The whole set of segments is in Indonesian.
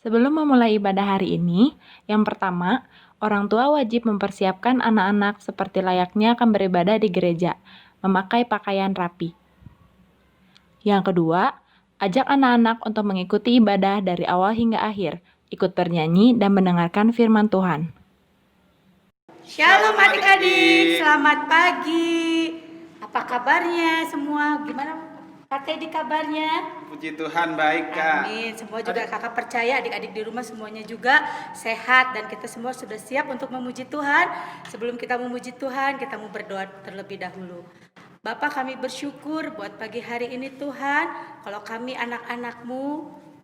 Sebelum memulai ibadah hari ini, yang pertama, orang tua wajib mempersiapkan anak-anak seperti layaknya akan beribadah di gereja, memakai pakaian rapi. Yang kedua, ajak anak-anak untuk mengikuti ibadah dari awal hingga akhir, ikut bernyanyi dan mendengarkan firman Tuhan. Shalom adik-adik, selamat pagi. Apa kabarnya semua? Gimana Kak Teddy kabarnya? Puji Tuhan baik Kak. Amin. Semua juga kakak percaya adik-adik di rumah semuanya juga sehat dan kita semua sudah siap untuk memuji Tuhan. Sebelum kita memuji Tuhan, kita mau berdoa terlebih dahulu. Bapak, kami bersyukur buat pagi hari ini Tuhan. Kalau kami anak-anak-Mu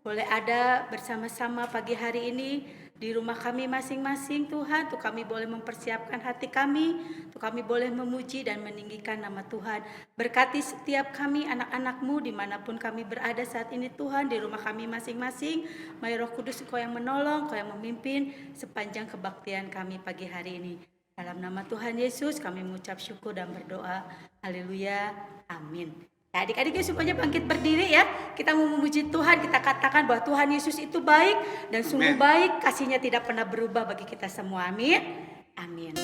boleh ada bersama-sama pagi hari ini di rumah kami masing-masing Tuhan, tuh kami boleh mempersiapkan hati kami, tuh kami boleh memuji dan meninggikan nama Tuhan. Berkati setiap kami anak-anak-Mu dimanapun kami berada saat ini Tuhan, di rumah kami masing-masing. Mari Roh Kudus Kau yang menolong, Kau yang memimpin sepanjang kebaktian kami pagi hari ini. Dalam nama Tuhan Yesus kami mengucap syukur dan berdoa. Haleluya, amin. Ya, adik-adik semuanya bangkit berdiri ya. Kita mau memuji Tuhan, kita katakan bahwa Tuhan Yesus itu baik dan sungguh baik, kasih-Nya tidak pernah berubah bagi kita semua. Amin. Amin.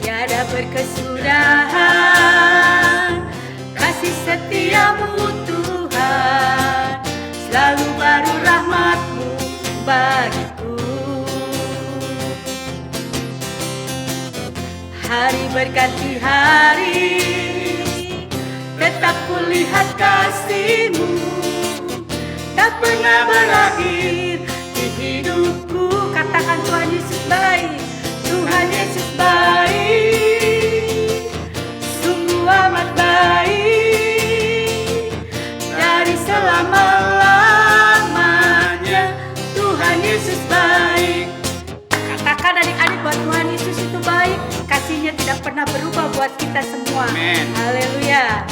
Tiada berkesudahan kasih setiamu Tuhan, selalu baru rahmat-Mu bagiku. Hari berganti hari, tetap kulihat kasih-Mu, tak pernah berakhir di hidupku. Katakan Tuhan Yesus baik, Tuhan Yesus baik, sungguh amat baik, dari selama-lamanya Tuhan Yesus baik. Katakan adik-adik bahwa Tuhan Yesus itu baik, kasih-Nya tidak pernah berubah buat kita semua. Amen. Haleluya.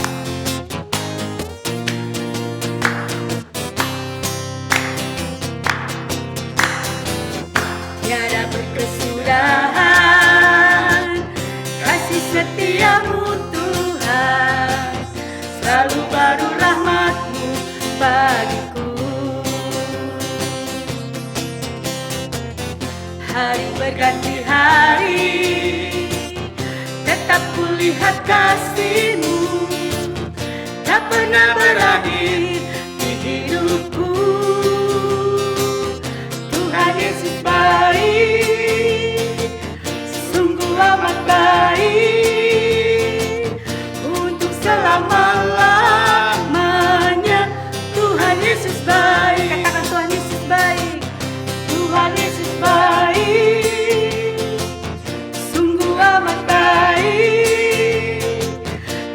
Tiada berkesudahan kasih setiamu Tuhan, selalu baru rahmat-Mu bagiku. Hari berganti hari, tetap kulihat kasih-Mu, tak pernah berakhir di hidupku. Tuhan Yesus baik, sungguh amat baik, untuk selama-lamanya Tuhan Yesus baik. Katakan Tuhan Yesus baik, Tuhan Yesus baik, sungguh amat baik,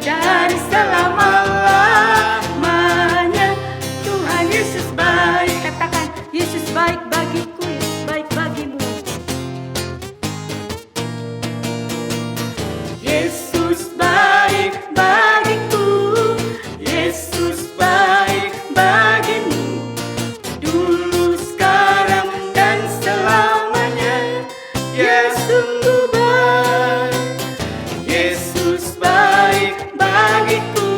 dari selama-lamanya Tuhan Yesus baik. Katakan Yesus baik bagiku, Yesus baik bagimu. Yesus baik bagiku, Yesus baik bagimu, dulu, sekarang, dan selamanya. Dia sungguh baik. Yesus baik bagiku,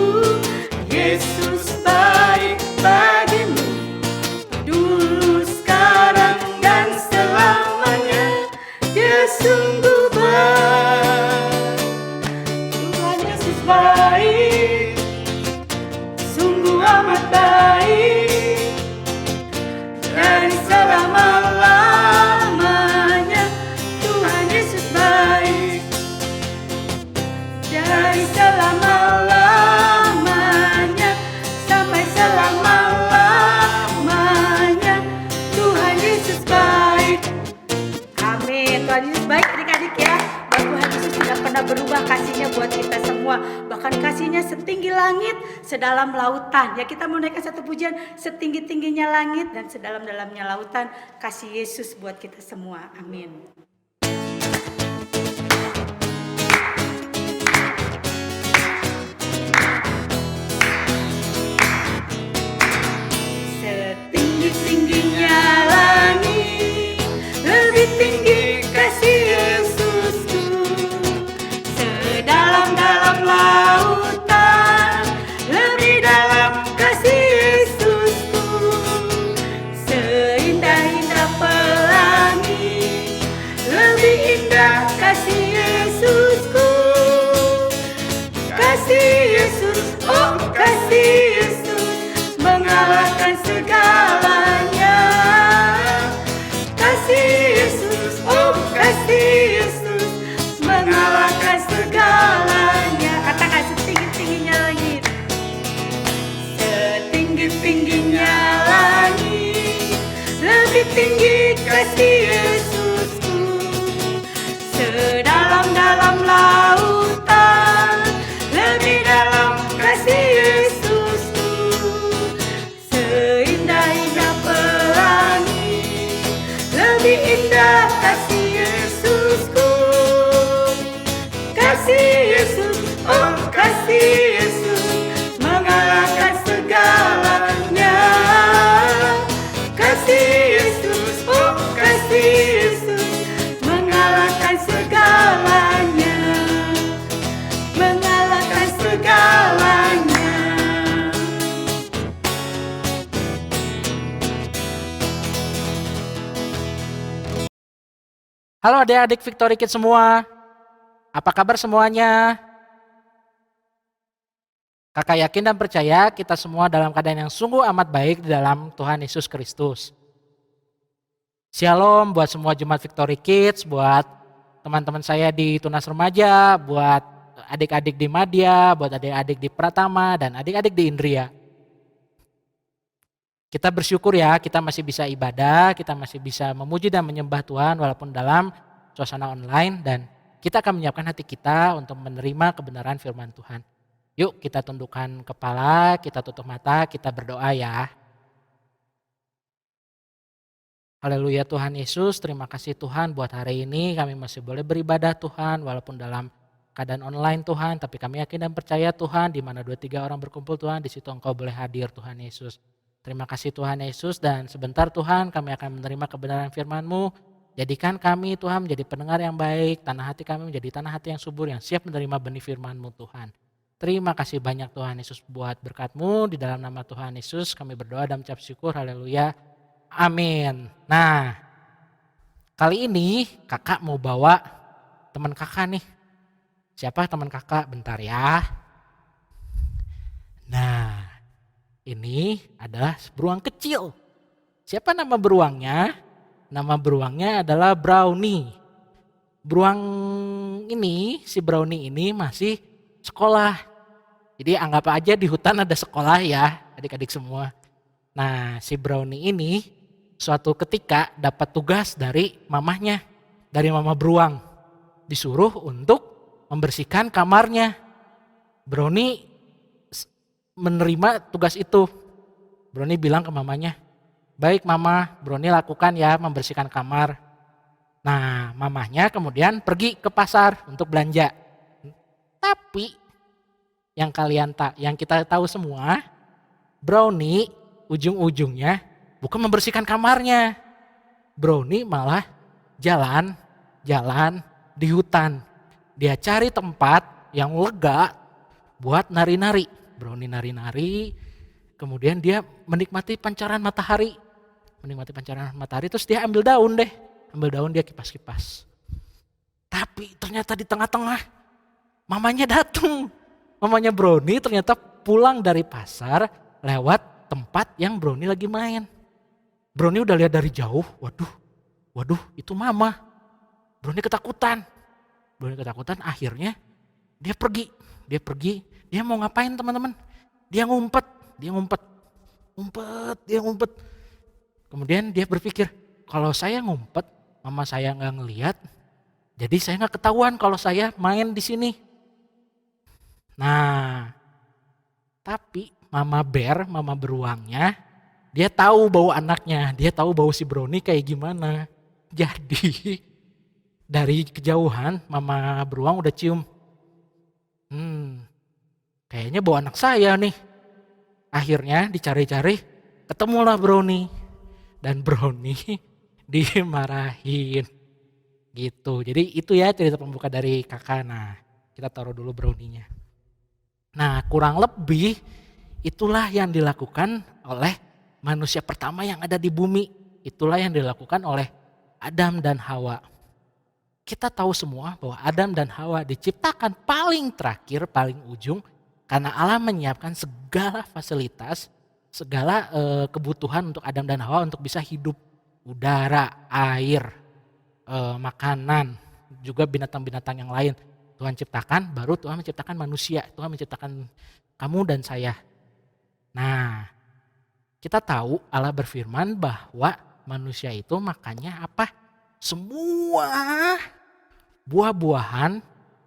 Yesus baik bagimu, dulu, sekarang, dan selamanya. Dia sungguh baik. Tuhan Yesus baik, sungguh amat baik, dari selama-lamanya Tuhan Yesus baik, dari selama-lamanya sampai selama-lamanya Tuhan Yesus baik. Amin. Tuhan Yesus baik adik-adik ya. Dan Tuhan Yesus tidak pernah berubah kasih-Nya buat kita semua. Bahkan kasih-Nya setinggi langit, sedalam lautan. Ya, kita mau naikkan satu pujian, setinggi-tingginya langit dan sedalam-dalamnya lautan. Kasih Yesus buat kita semua. Amin. Setinggi-tingginya langit, mengalahkan segalanya. Kasih Yesus, oh kasih Yesus, mengalahkan segalanya. Katakan setinggi-tingginya langit, setinggi-tingginya langit, lebih tinggi kasih Yesusku. Sedalam-dalam lautan, lebih dalam kasih Yesusku. Seindah-indah pelangi, lebih indah kasih Yesusku. Kasih Yesus, oh kasih Yesus, mengalahkan segalanya. Kasih Yesus, oh kasih Yesus, mengalahkan segalanya. Mengalahkan segalanya. Halo adik-adik Victory Kids semua, apa kabar semuanya? Kakak yakin dan percaya kita semua dalam keadaan yang sungguh amat baik di dalam Tuhan Yesus Kristus. Shalom buat semua jemaat Victory Kids, buat teman-teman saya di Tunas Remaja, buat adik-adik di Madya, buat adik-adik di Pratama, dan adik-adik di Indria. Kita bersyukur ya, kita masih bisa ibadah, kita masih bisa memuji dan menyembah Tuhan walaupun dalam suasana online, dan kita akan menyiapkan hati kita untuk menerima kebenaran firman Tuhan. Yuk kita tundukkan kepala, kita tutup mata, kita berdoa ya. Haleluya Tuhan Yesus, terima kasih Tuhan buat hari ini kami masih boleh beribadah Tuhan walaupun dalam keadaan online Tuhan, tapi kami yakin dan percaya Tuhan di mana 2-3 orang berkumpul Tuhan, di situ Engkau boleh hadir Tuhan Yesus. Terima kasih Tuhan Yesus, dan sebentar Tuhan kami akan menerima kebenaran firman-Mu. Jadikan kami Tuhan menjadi pendengar yang baik, tanah hati kami menjadi tanah hati yang subur yang siap menerima benih firman-Mu Tuhan. Terima kasih banyak Tuhan Yesus buat berkat-Mu, di dalam nama Tuhan Yesus kami berdoa dan mengucap syukur, haleluya, amin. Nah, kali ini kakak mau bawa teman kakak nih. Siapa teman kakak? Bentar ya. Nah, ini adalah beruang kecil. Siapa nama beruangnya? Nama beruangnya adalah Brownie. Beruang ini, si Brownie ini masih sekolah. Jadi anggap aja di hutan ada sekolah ya adik-adik semua. Nah si Brownie ini suatu ketika dapat tugas dari mamahnya, dari mama beruang. Disuruh untuk membersihkan kamarnya. Brownie menerima tugas itu. Brownie bilang ke mamanya, baik mama, Brownie lakukan ya membersihkan kamar. Nah mamahnya kemudian pergi ke pasar untuk belanja. Tapi yang kita tahu semua, Brownie ujung-ujungnya bukan membersihkan kamarnya. Brownie malah jalan di hutan. Dia cari tempat yang lega buat nari-nari. Brownie nari-nari, kemudian dia menikmati pancaran matahari. Terus dia ambil daun dia kipas-kipas. Tapi ternyata di tengah-tengah mamanya datang. Mamanya Brownie ternyata pulang dari pasar lewat tempat yang Brownie lagi main. Brownie udah lihat dari jauh, waduh itu mama. Brownie ketakutan, akhirnya dia pergi. Dia mau ngapain teman-teman? Dia ngumpet. Kemudian dia berpikir, kalau saya ngumpet, mama saya nggak ngelihat, jadi saya nggak ketahuan kalau saya main di sini. Nah, tapi mama beruangnya, dia tahu bau anaknya, dia tahu bau si Brownie kayak gimana. Jadi dari kejauhan mama beruang udah cium, kayaknya bau anak saya nih. Akhirnya dicari-cari, ketemulah Brownie. Dan Brownie dimarahin gitu. Jadi itu ya cerita pembuka dari kakak. Nah kita taruh dulu Brownie-nya. Nah kurang lebih itulah yang dilakukan oleh manusia pertama yang ada di bumi. Itulah yang dilakukan oleh Adam dan Hawa. Kita tahu semua bahwa Adam dan Hawa diciptakan paling terakhir, paling ujung. Karena Allah menyiapkan segala fasilitas, segala kebutuhan untuk Adam dan Hawa untuk bisa hidup. Udara, air, makanan, juga binatang-binatang yang lain. Tuhan ciptakan, baru Tuhan menciptakan manusia. Tuhan menciptakan kamu dan saya. Nah, kita tahu Allah berfirman bahwa manusia itu makannya apa? Semua buah-buahan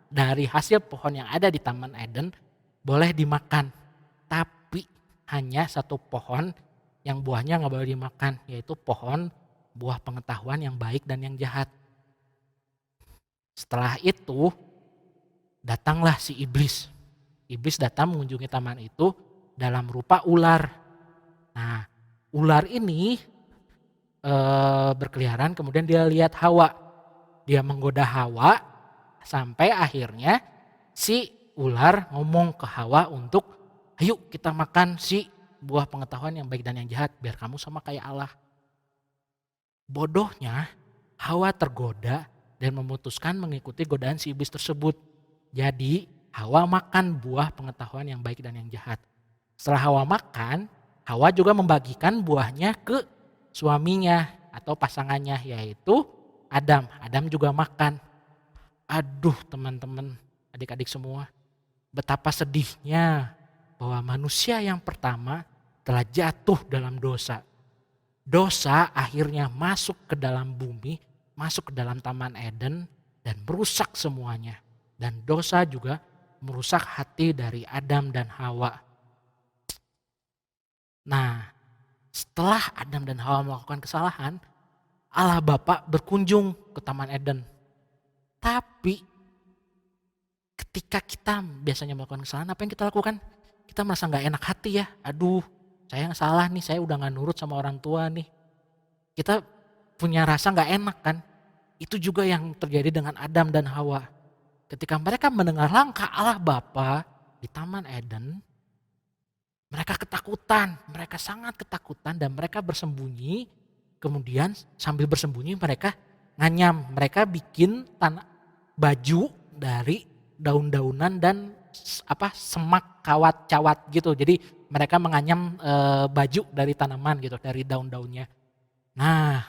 dari hasil pohon yang ada di Taman Eden boleh dimakan. Tapi hanya satu pohon yang buahnya nggak boleh dimakan, yaitu pohon buah pengetahuan yang baik dan yang jahat. Setelah itu datanglah si iblis. Iblis datang mengunjungi taman itu dalam rupa ular. Nah, ular ini berkeliaran, kemudian dia lihat Hawa. Dia menggoda Hawa sampai akhirnya si ular ngomong ke Hawa untuk, ayo kita makan si buah pengetahuan yang baik dan yang jahat biar kamu sama kayak Allah. Bodohnya Hawa tergoda dan memutuskan mengikuti godaan si iblis tersebut. Jadi Hawa makan buah pengetahuan yang baik dan yang jahat. Setelah Hawa makan, Hawa juga membagikan buahnya ke suaminya atau pasangannya, yaitu Adam. Adam juga makan. Aduh teman-teman, adik-adik semua, betapa sedihnya bahwa manusia yang pertama telah jatuh dalam dosa. Dosa akhirnya masuk ke dalam bumi, masuk ke dalam Taman Eden dan merusak semuanya. Dan dosa juga merusak hati dari Adam dan Hawa. Nah, setelah Adam dan Hawa melakukan kesalahan, Allah Bapa berkunjung ke Taman Eden. Tapi ketika kita biasanya melakukan kesalahan, apa yang kita lakukan? Kita merasa gak enak hati ya. Aduh, saya yang salah nih, saya udah gak nurut sama orang tua nih. Kita punya rasa gak enak kan. Itu juga yang terjadi dengan Adam dan Hawa. Ketika mereka mendengar langkah Allah Bapa di Taman Eden, mereka ketakutan, mereka sangat ketakutan dan mereka bersembunyi. Kemudian sambil bersembunyi mereka nganyam, mereka bikin baju dari daun-daunan dan semak kawat-cawat gitu. Jadi mereka menganyam baju dari tanaman gitu, dari daun-daunnya. Nah,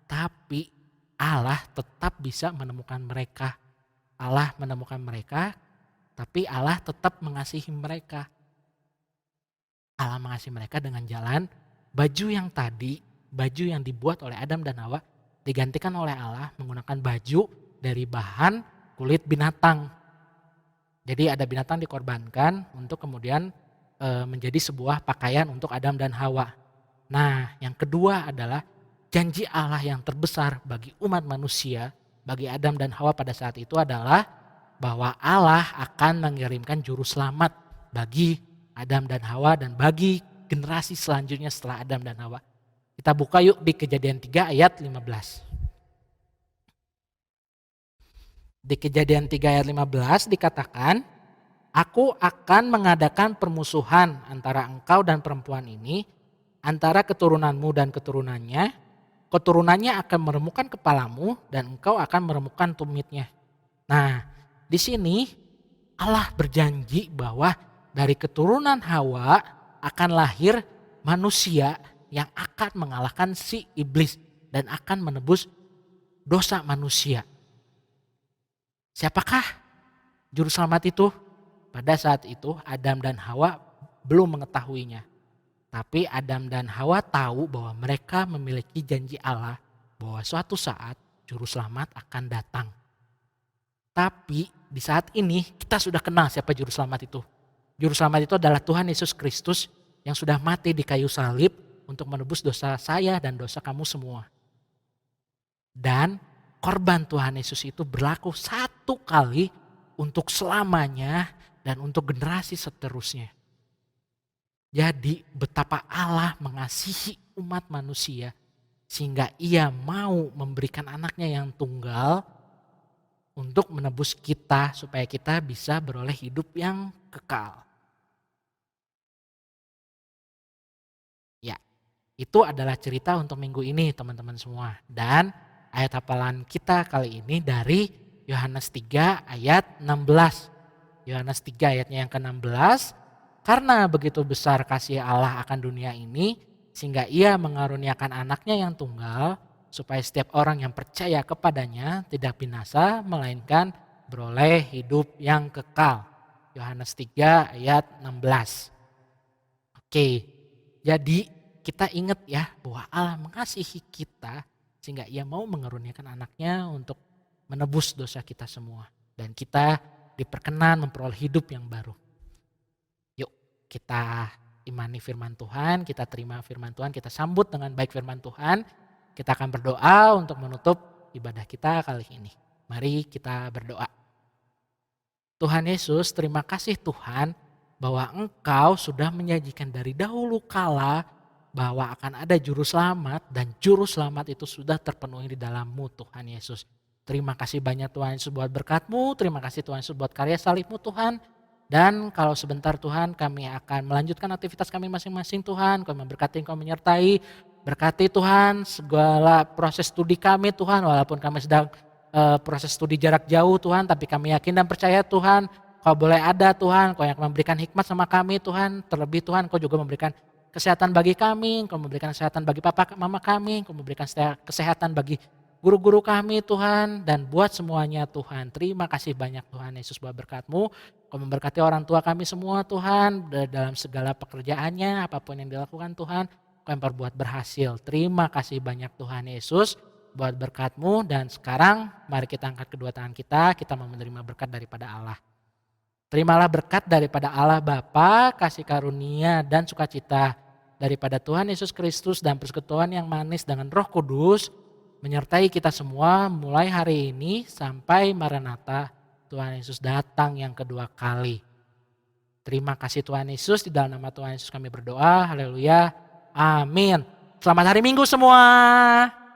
tapi Allah tetap bisa menemukan mereka. Allah menemukan mereka, tapi Allah tetap mengasihi mereka. Allah mengasihi mereka dengan jalan baju yang tadi, baju yang dibuat oleh Adam dan Hawa, digantikan oleh Allah menggunakan baju dari bahan kulit binatang. Jadi ada binatang dikorbankan untuk kemudian menjadi sebuah pakaian untuk Adam dan Hawa. Nah, yang kedua adalah janji Allah yang terbesar bagi umat manusia, bagi Adam dan Hawa pada saat itu adalah bahwa Allah akan mengirimkan juru selamat bagi Adam dan Hawa dan bagi generasi selanjutnya setelah Adam dan Hawa. Kita buka yuk di Kejadian 3 ayat 15. Di Kejadian 3 ayat 15 dikatakan, aku akan mengadakan permusuhan antara engkau dan perempuan ini, antara keturunanmu dan keturunannya. Keturunannya akan meremukkan kepalamu dan engkau akan meremukkan tumitnya. Nah, di sini Allah berjanji bahwa dari keturunan Hawa akan lahir manusia yang akan mengalahkan si iblis dan akan menebus dosa manusia. Siapakah juru selamat itu? Pada saat itu Adam dan Hawa belum mengetahuinya. Tapi Adam dan Hawa tahu bahwa mereka memiliki janji Allah bahwa suatu saat juru selamat akan datang. Tapi di saat ini kita sudah kenal siapa juru selamat itu. Juru selamat itu adalah Tuhan Yesus Kristus yang sudah mati di kayu salib untuk menebus dosa saya dan dosa kamu semua. Dan korban Tuhan Yesus itu berlaku satu kali untuk selamanya dan untuk generasi seterusnya. Jadi betapa Allah mengasihi umat manusia sehingga ia mau memberikan anaknya yang tunggal untuk menebus kita supaya kita bisa beroleh hidup yang kekal. Ya, itu adalah cerita untuk minggu ini teman-teman semua. Dan ayat hafalan kita kali ini dari Yohanes 3 ayat 16. Yohanes 3 ayatnya yang ke-16. Karena begitu besar kasih Allah akan dunia ini, sehingga ia mengaruniakan anaknya yang tunggal, supaya setiap orang yang percaya kepadanya tidak binasa, melainkan beroleh hidup yang kekal. Yohanes 3 ayat 16. Oke, jadi kita ingat ya bahwa Allah mengasihi kita sehingga ia mau mengaruniakan anaknya untuk menebus dosa kita semua. Dan kita diperkenan memperoleh hidup yang baru. Yuk kita imani firman Tuhan, kita terima firman Tuhan, kita sambut dengan baik firman Tuhan. Kita akan berdoa untuk menutup ibadah kita kali ini. Mari kita berdoa. Tuhan Yesus, terima kasih Tuhan bahwa Engkau sudah menyajikan dari dahulu kala bahwa akan ada juru selamat dan juru selamat itu sudah terpenuhi di dalam-Mu Tuhan Yesus. Terima kasih banyak Tuhan Yesus buat berkat-Mu, terima kasih Tuhan Yesus buat karya salib-Mu Tuhan. Dan kalau sebentar Tuhan kami akan melanjutkan aktivitas kami masing-masing Tuhan, Kau memberkati, Kau menyertai, berkati Tuhan segala proses studi kami Tuhan, walaupun kami sedang proses studi jarak jauh Tuhan, tapi kami yakin dan percaya Tuhan, Kau boleh ada Tuhan, Kau yang memberikan hikmat sama kami Tuhan, terlebih Tuhan Kau juga memberikan kesehatan bagi kami, Kau memberikan kesehatan bagi papa mama kami, Kau memberikan kesehatan bagi guru-guru kami Tuhan, dan buat semuanya Tuhan. Terima kasih banyak Tuhan Yesus buat berkat-Mu, Kau memberkati orang tua kami semua Tuhan, dalam segala pekerjaannya, apapun yang dilakukan Tuhan, Kau yang berbuat berhasil. Terima kasih banyak Tuhan Yesus buat berkat-Mu, dan sekarang mari kita angkat kedua tangan kita mau menerima berkat daripada Allah. Terimalah berkat daripada Allah Bapa, kasih karunia dan sukacita daripada Tuhan Yesus Kristus dan persekutuan yang manis dengan Roh Kudus menyertai kita semua mulai hari ini sampai Maranatha Tuhan Yesus datang yang kedua kali. Terima kasih Tuhan Yesus, di dalam nama Tuhan Yesus kami berdoa. Haleluya. Amin. Selamat hari Minggu semua.